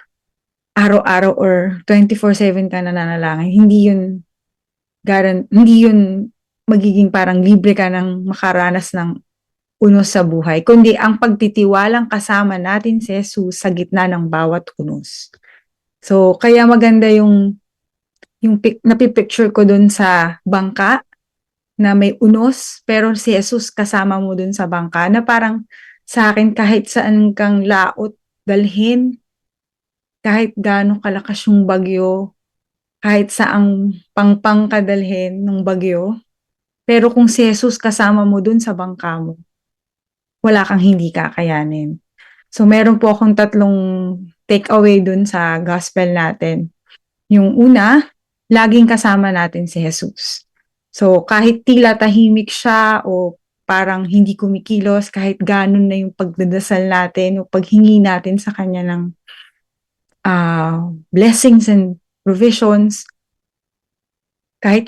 araw-araw or 24/7 ka nananalangin. Hindi yun magiging parang libre ka ng makaranas ng unos sa buhay, kundi ang pagtitiwalang kasama natin si Jesus sa gitna ng bawat unos. So, kaya maganda yung napipicture ko dun sa bangka na may unos, pero si Jesus kasama mo dun sa bangka, na parang sa akin kahit saan kang laot dalhin, kahit gaano kalakas yung bagyo, kahit saang pangpang ka dalhin ng bagyo, pero kung si Jesus kasama mo dun sa bangka mo, wala kang hindi kakayanin. So meron po akong 3 take away dun sa gospel natin. Yung una, laging kasama natin si Jesus. So kahit tila tahimik siya o parang hindi kumikilos, kahit ganun na yung pagdadasal natin o paghingi natin sa kanya ng blessings and provisions, kahit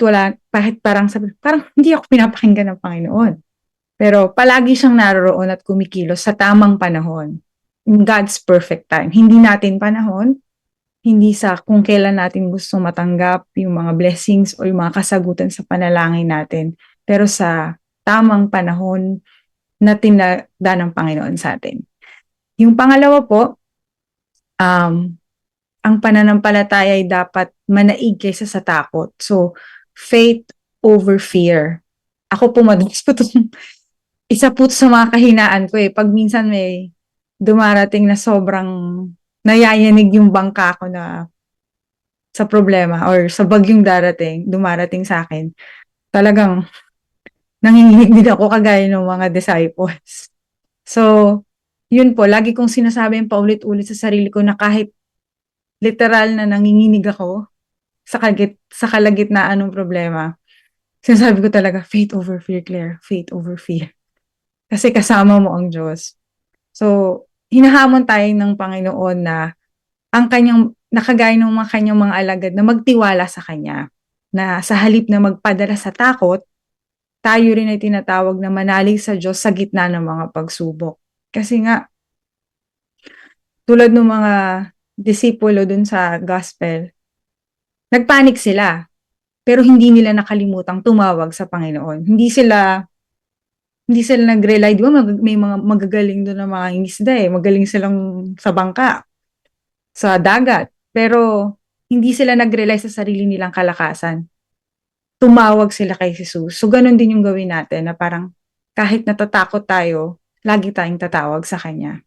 parang hindi ako pinapakinggan ng Panginoon. Pero palagi siyang naroroon at kumikilos sa tamang panahon. In God's perfect time. Hindi natin panahon, hindi sa kung kailan natin gusto matanggap yung mga blessings o yung mga kasagutan sa panalangin natin, pero sa tamang panahon na tinakda ng Panginoon sa atin. Yung pangalawa po, ang pananampalataya ay dapat manaig kaysa sa takot. So, faith over fear. Ako po madalas po itong isa po sa mga kahinaan ko eh. Pag minsan may dumarating na sobrang nayayanig yung bangka ko na sa problema or sa bagyong dumarating sa akin, talagang nanginginig din ako kagaya ng mga disciples. So, yun po, lagi kong sinasabi paulit-ulit sa sarili ko na kahit literal na nanginginig ako sa kalagitnaan ng problema, sinasabi ko talaga, faith over fear, Claire. Faith over fear. Kasi kasama mo ang Diyos. So, hinahamon tayo ng Panginoon na ang kanyang, nakagaya ng mga kanyang mga alagad na magtiwala sa Kanya. Na sa halip na magpadala sa takot, tayo rin ay tinatawag na manalig sa Diyos sa gitna ng mga pagsubok. Kasi nga, tulad ng mga disipulo dun sa gospel, nagpanik sila, pero hindi nila nakalimutang tumawag sa Panginoon. Hindi sila nag-rely, di ba may mga magagaling doon na mga isda eh, magaling silang sa bangka, sa dagat, pero hindi sila nag-rely sa sarili nilang kalakasan. Tumawag sila kay Jesus. So, ganun din yung gawin natin na parang kahit natatakot tayo, lagi tayong tatawag sa Kanya.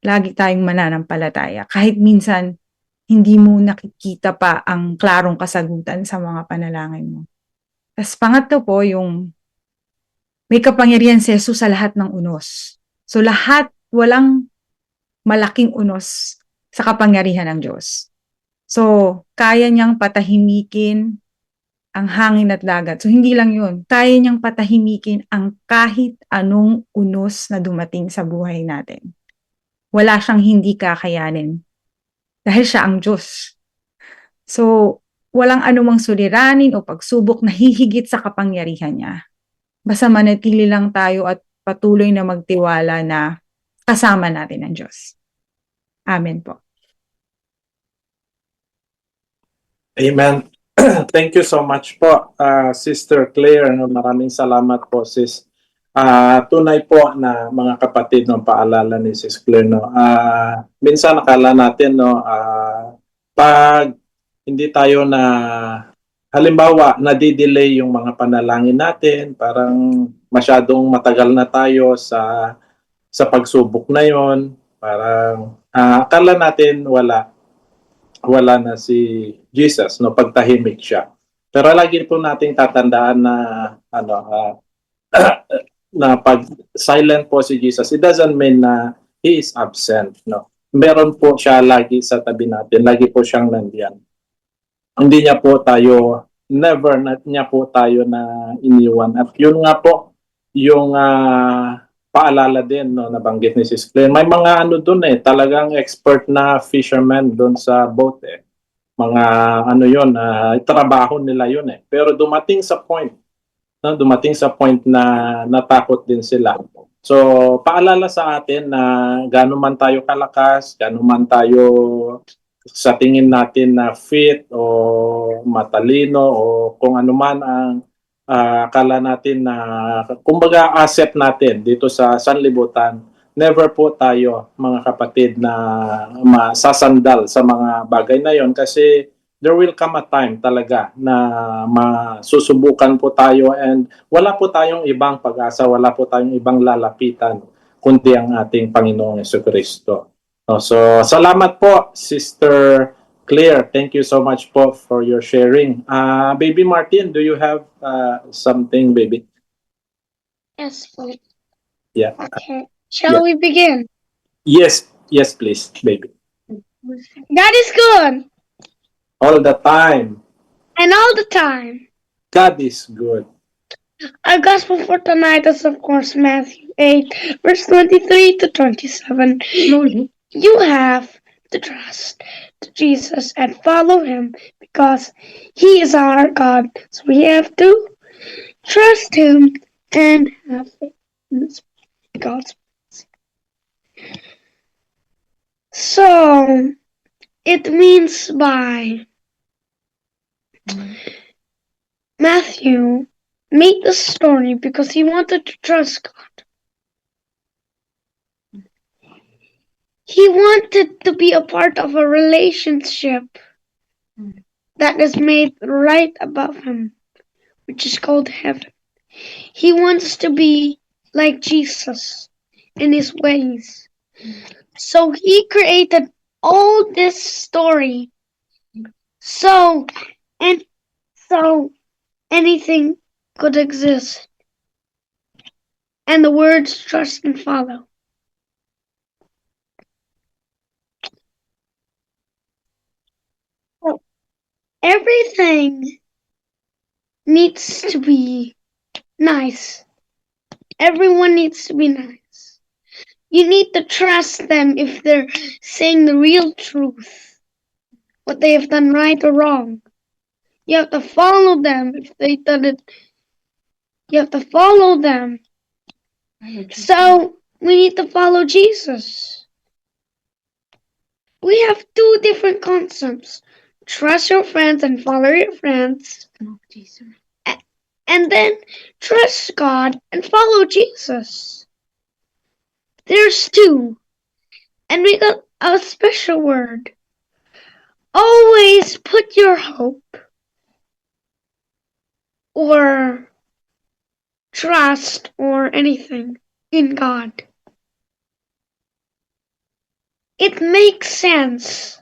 Lagi tayong mananampalataya. Kahit minsan, hindi mo nakikita pa ang klarong kasagutan sa mga panalangin mo. Tapos pangatlo po, yung may kapangyarihan si Jesus sa lahat ng unos. So lahat, walang malaking unos sa kapangyarihan ng Diyos. So, kaya niyang patahimikin ang hangin at dagat. So, hindi lang yun. Kaya niyang patahimikin ang kahit anong unos na dumating sa buhay natin. Wala siyang hindi kakayanin. Dahil siya ang Diyos. So, walang anumang suliranin o pagsubok na hihigit sa kapangyarihan niya. Basta manatili lang tayo at patuloy na magtiwala na kasama natin ang Diyos. Amen po. Amen. Thank you so much po, Sister Claire. No, maraming salamat po, sis. Tunay po na mga kapatid ng paalala ni Sis Claire. No, minsan nakala natin, no, pag hindi tayo na, halimbawa, nadidelay yung mga panalangin natin, parang masyadong matagal na tayo sa pagsubok na yon. Parang akala natin wala na si Jesus, no, pagtahimik siya. Pero lagi po nating tatandaan na na pag silent po si Jesus, it doesn't mean na he is absent, no. Meron po siya lagi sa tabi natin, lagi po siyang nandiyan. Hindi niya po tayo niya po tayo na iniwan. At yun nga po yung paalala din, no, nabanggit ni Sis Claire. May mga doon eh, talagang expert na fisherman doon sa boat eh. Mga yun, trabaho nila yun eh. Pero dumating sa point na natakot din sila. So, paalala sa atin na gaano man tayo kalakas, gaano man tayo sa tingin natin na fit o matalino o kung ano man ang akala natin na kumbaga asset natin dito sa sanlibutan, never po tayo mga kapatid na masasandal sa mga bagay na yon kasi there will come a time talaga na masusubukan po tayo and wala po tayong ibang pag-asa, wala po tayong ibang lalapitan kundi ang ating Panginoong Jesucristo. So, salamat po, Sister Claire. Thank you so much po for your sharing. Baby Martin, do you have something, baby? Yes, please. Yeah. Okay. Shall we begin? Yes, please, baby. God is good, All the time, and all the time. God is good. Our gospel for tonight is, of course, Matthew 8, verse 23 to 27. You have to trust Jesus and follow him because he is our God. So we have to trust him and have faith in this God's ways. So it means by Matthew made the story because he wanted to trust God. He wanted to be a part of a relationship that is made right above him, which is called heaven. He wants to be like Jesus in his ways. So he created all this story so anything could exist. And the words trust and follow. So everything needs to be nice. Everyone needs to be nice. You need to trust them if they're saying the real truth, what they have done right or wrong. You have to follow them if they done it. You have to follow them. So we need to follow Jesus. We have two different concepts. Trust your friends and follow your friends. And then trust God and follow Jesus. There's two. And we got a special word. Always put your hope or trust or anything in God. It makes sense.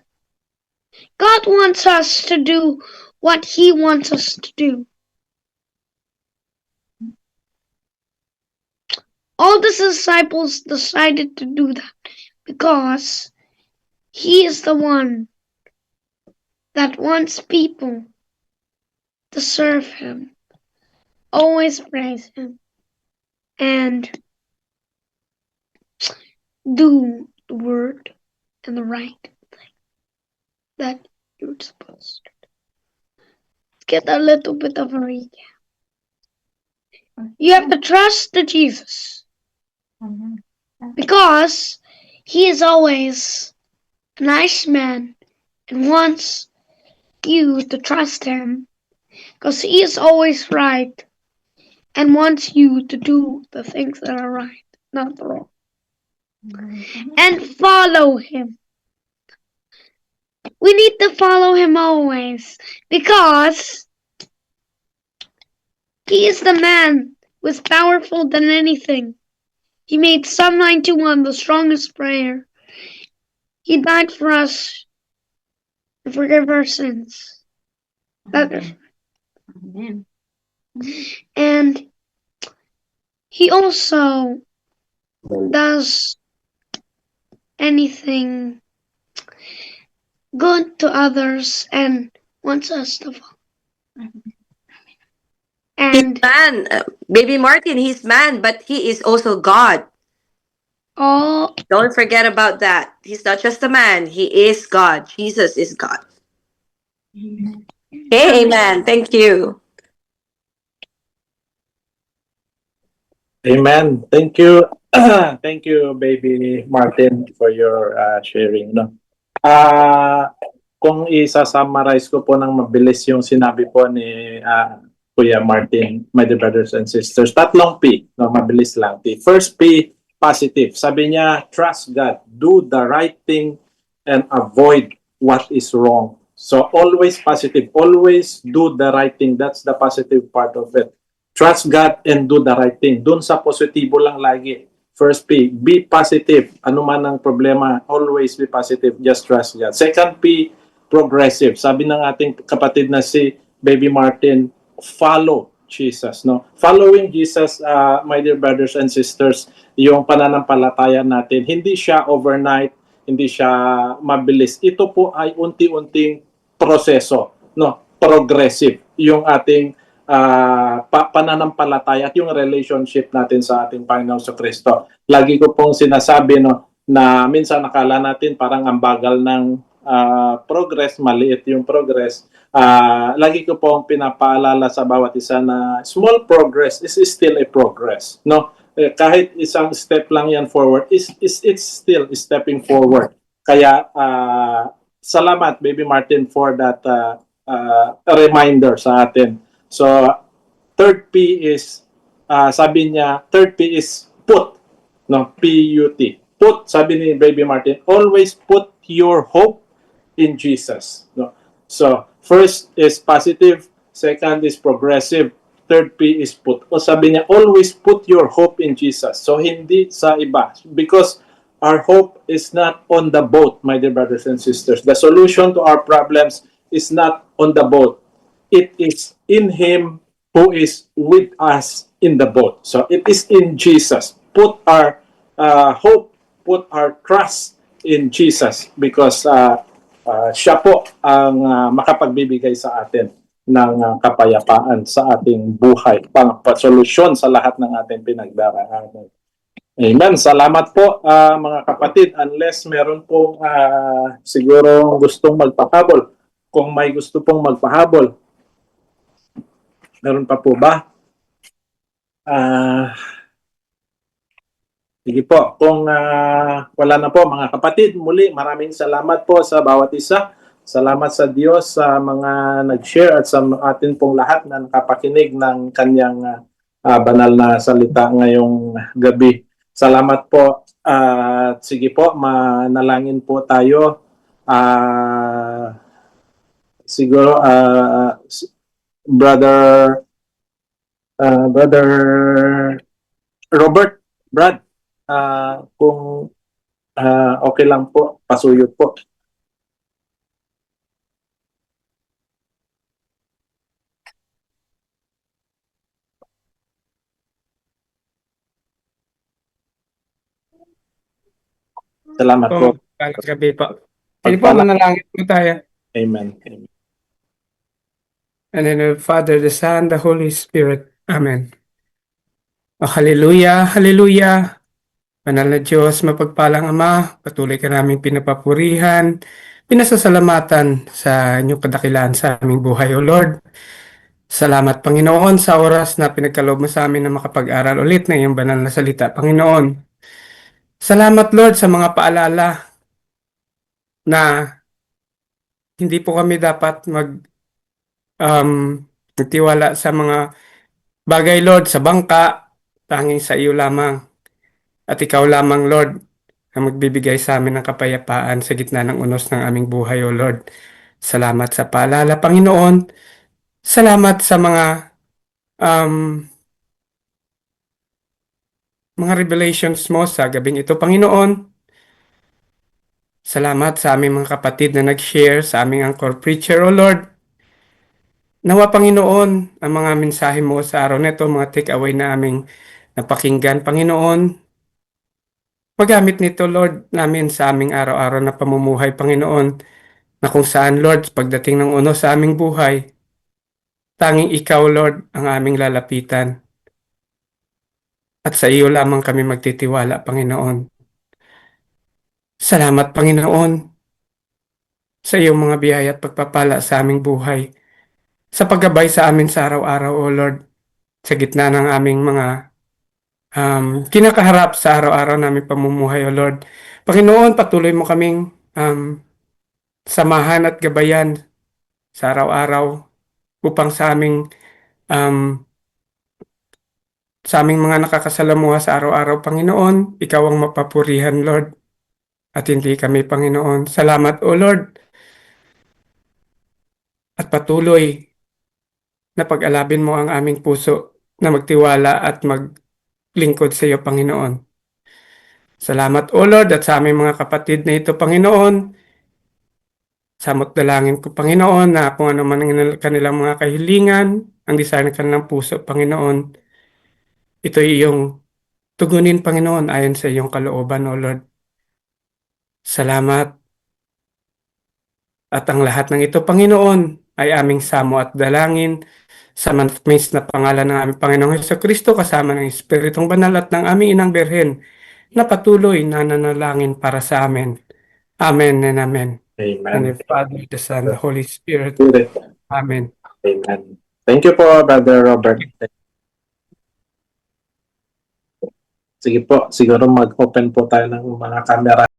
God wants us to do what He wants us to do. All the disciples decided to do that because He is the one that wants people to serve Him, always praise Him, and do the word and the right thing that you're supposed to do. Let's get a little bit of a recap. You have to trust the Jesus because He is always a nice man and wants you to trust Him because He is always right and wants you to do the things that are right, not the wrong. And follow Him. We need to follow Him always because He is the man who is powerful than anything. He made Psalm 91 the strongest prayer. He died for us to forgive our sins. That is. Amen. And He also does anything good to others and wants us to follow. And Man, baby Martin, he's man, but he is also God. all Don't forget about that. He's not just a man, he is God. Jesus is God. Hey, amen. Thank you. Amen. Thank you. Thank you, baby Martin, for your sharing. No? Kung isa-summarize ko po ng mabilis yung sinabi po ni Kuya Martin, my dear brothers and sisters, tatlong P, no, mabilis lang. The first P, positive. Sabi niya, trust God, do the right thing and avoid what is wrong. So always positive, always do the right thing. That's the positive part of it. Trust God and do the right thing. Doon sa positibo lang lagi. First P, be positive. Ano man ang problema, always be positive. Just trust God. Second P, progressive. Sabi ng ating kapatid na si Baby Martin, follow Jesus. No? Following Jesus, my dear brothers and sisters, yung pananampalataya natin, hindi siya overnight, hindi siya mabilis. Ito po ay unti-unting proseso. No? Progressive. Yung ating pananampalataya at yung relationship natin sa ating Panginoon sa Kristo. Lagi ko pong sinasabi na minsan nakala natin parang ang bagal ng progress, maliit yung progress. Lagi ko pong pinapaalala sa bawat isa na small progress is still a progress. No? Kahit isang step lang yan forward, it's still stepping forward. Kaya salamat, Baby Martin, for that reminder sa atin. So, third P is, sabi niya, third P is put, no? P-U-T. sabi ni Baby Martin, always put your hope in Jesus. No? So, first is positive, second is progressive, third P is put. O sabi niya, always put your hope in Jesus. So, hindi sa iba. Because our hope is not on the boat, my dear brothers and sisters. The solution to our problems is not on the boat. It is in Him who is with us in the boat. So, it is in Jesus. Put our hope, put our trust in Jesus because siya po ang makapagbibigay sa atin ng kapayapaan sa ating buhay, pang-solusyon sa lahat ng ating pinagdaraanan. Amen. Salamat po mga kapatid. Unless meron pong siguro gustong magpahabol. Kung may gusto pong magpahabol, meron pa po ba? Sige po, kung wala na po mga kapatid, muli maraming salamat po sa bawat isa. Salamat sa Diyos sa mga nag-share at sa atin pong lahat na nakapakinig ng kanyang banal na salita ngayong gabi. Salamat po. Sige po, manalangin po tayo. Siguro, Brother Robert, Brad, kung okay lang po, pasuyot po. Salamat po. Balang gabi po. Sige po, manalangin po tayo. Amen. Amen. And in the Father, the Son, the Holy Spirit. Amen. Oh, hallelujah, hallelujah. Banal na Diyos, mapagpalang Ama, patuloy ka namin pinapapurihan, pinasasalamatan sa inyong kadakilaan sa aming buhay, O Lord. Salamat, Panginoon, sa oras na pinagkaloob mo sa amin na makapag-aral ulit ng iyong banal na salita, Panginoon. Salamat, Lord, sa mga paalala na hindi po kami dapat nagtiwala sa mga bagay, Lord, sa bangka, tanging sa iyo lamang. At ikaw lamang, Lord, ang magbibigay sa amin ng kapayapaan sa gitna ng unos ng aming buhay, O Lord. Salamat sa paalala, Panginoon. Salamat sa mga revelations mo sa gabing ito, Panginoon. Salamat sa aming mga kapatid na nag-share sa aming anchor preacher, O Lord. Nawa, Panginoon, ang mga mensahe mo sa araw na ito, mga take-away na aming napakinggan, Panginoon. Magamit nito, Lord, namin sa aming araw-araw na pamumuhay, Panginoon, na kung saan, Lord, pagdating ng uno sa aming buhay, tanging ikaw, Lord, ang aming lalapitan. At sa iyo lamang kami magtitiwala, Panginoon. Salamat, Panginoon, sa iyong mga biyaya at pagpapala sa aming buhay, sa paggabay sa amin sa araw-araw, O Lord, sa gitna ng aming mga kinakaharap sa araw-araw namin pamumuhay, O Lord. Panginoon, patuloy mo kaming samahan at gabayan sa araw-araw upang sa aming mga nakakasalamuha sa araw-araw, Panginoon, ikaw ang mapapurihan, Lord, at hindi kami, Panginoon. Salamat, O Lord, at patuloy na pag-alabin mo ang aming puso na magtiwala at maglingkod sa iyo, Panginoon. Salamat, O Lord, at sa aming mga kapatid na ito, Panginoon. Samot dalangin ko, Panginoon, na kung ano man ang kanilang mga kahilingan, ang desire ng kanilang puso, Panginoon, ito iyong tugunin, Panginoon, ayon sa iyong kalooban, O Lord. Salamat. At ang lahat ng ito, Panginoon, ay aming samo at dalangin sa matamis na pangalan ng aming Panginoong Hesukristo kasama ng Espiritong Banal at ng aming Inang Birhen na patuloy na nanalangin para sa amin. Amen and amen. Amen. And the Father, the Son, the Holy Spirit. Amen. Amen. Thank you po, Brother Robert. Sige po, siguro mag-open po tayo ng mga camera.